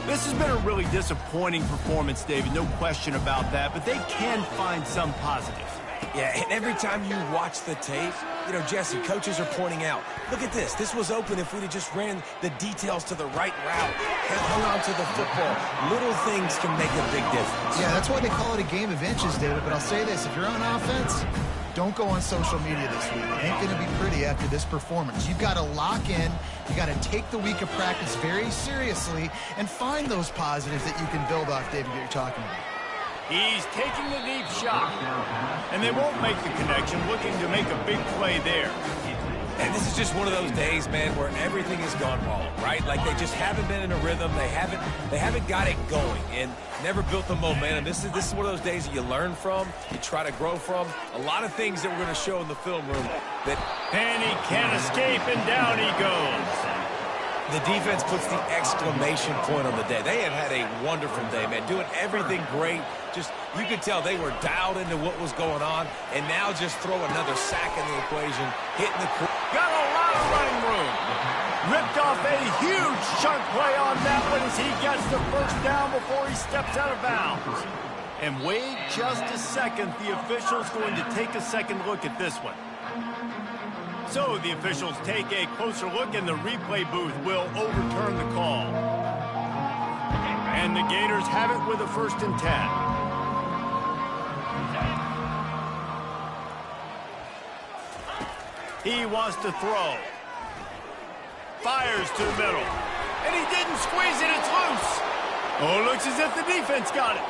This has been a really disappointing performance, David, no question about that, but they can find some positives. Yeah, and every time you watch the tape, you know, Jesse, coaches are pointing out, look at this. This was open if we'd have just ran the details to the right route and hung on to the football. Little things can make a big difference. Yeah, that's why they call it a game of inches, David. But I'll say this, if you're on offense, don't go on social media this week. It ain't going to be pretty after this performance. You've got to lock in. You got to take the week of practice very seriously and find those positives that you can build off, David, that you're talking about. He's taking the deep shot, and they won't make the connection, looking to make a big play there. And this is just one of those days, man, where everything has gone wrong, right? Like they just haven't been in a rhythm. They haven't got it going and never built the momentum. This is one of those days that you learn from, you try to grow from. A lot of things that we're going to show in the film room that... And he can't escape, and down he goes. The defense puts the exclamation point on the day. They have had a wonderful day, man, doing everything great. Just, you could tell they were dialed into what was going on, and now just throw another sack in the equation, hitting the... Got a lot of running room. Ripped off a huge chunk play on that one as he gets the first down before he steps out of bounds. And wait just a second, the official's going to take a second look at this one. So the officials take a closer look, and the replay booth will overturn the call. And the Gators have it with a 1st and 10. He wants to throw. Fires to the middle. And he didn't squeeze it, it's loose. Oh, it looks as if the defense got it.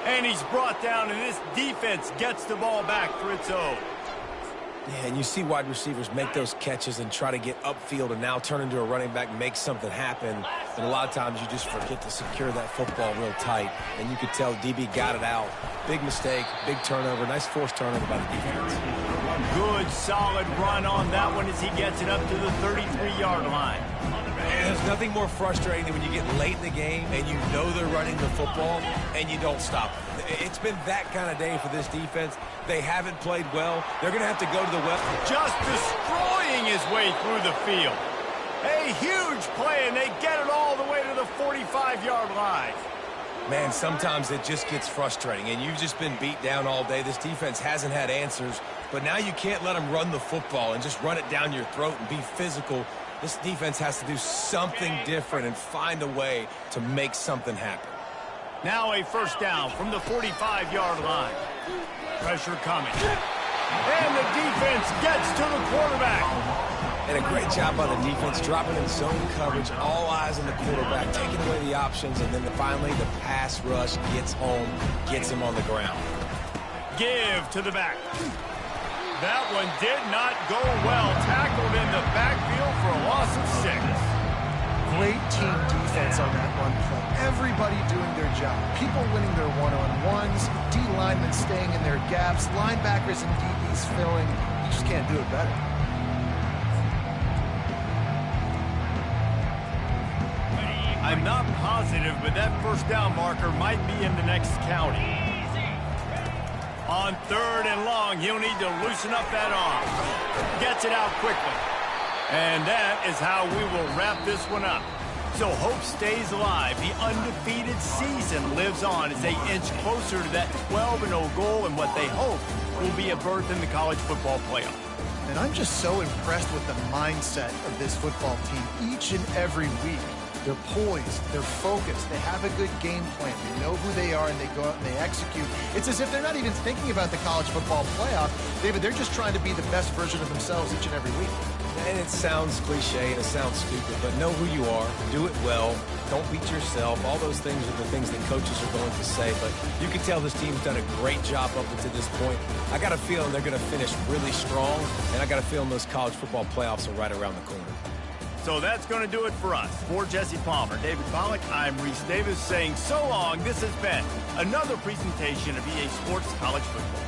And he's brought down, and this defense gets the ball back for its own. Yeah, and you see wide receivers make those catches and try to get upfield and now turn into a running back, make something happen. And a lot of times you just forget to secure that football real tight. And you could tell DB got it out. Big mistake, big turnover, nice forced turnover by the defense. Good, solid run on that one as he gets it up to the 33-yard line. And there's nothing more frustrating than when you get late in the game and you know they're running the football and you don't stop them. It's been that kind of day for this defense. They haven't played well. They're going to have to go to the west. Just destroying his way through the field. A huge play, and they get it all the way to the 45-yard line. Man, sometimes it just gets frustrating, and you've just been beat down all day. This defense hasn't had answers, but now you can't let them run the football and just run it down your throat and be physical. This defense has to do something different and find a way to make something happen. Now a 1st down from the 45-yard line. Pressure coming. And the defense gets to the quarterback. And a great job by the defense, dropping in zone coverage, all eyes on the quarterback, taking away the options, and then finally the pass rush gets home, gets him on the ground. Give to the back. That one did not go well. Tackled in the backfield for a loss of 6. Great team defense on that run play. Everybody doing their job. People winning their one-on-ones, D linemen staying in their gaps, linebackers and DBs filling. You just can't do it better. I'm not positive, but that 1st down marker might be in the next county. On 3rd and long, he'll need to loosen up that arm. Gets it out quickly. And that is how we will wrap this one up. So hope stays alive. The undefeated season lives on as they inch closer to that 12-0 goal and what they hope will be a berth in the college football playoff. And I'm just so impressed with the mindset of this football team each and every week. They're poised, they're focused, they have a good game plan, they know who they are, and they go out and they execute. It's as if they're not even thinking about the college football playoff. David, they're just trying to be the best version of themselves each and every week. And it sounds cliche and it sounds stupid, but know who you are, do it well, don't beat yourself. All those things are the things that coaches are going to say, but you can tell this team's done a great job up until this point. I got a feeling they're going to finish really strong, and I got a feeling those college football playoffs are right around the corner. So that's going to do it for us. For Jesse Palmer, David Pollack, I'm Reese Davis saying so long. This has been another presentation of EA Sports College Football.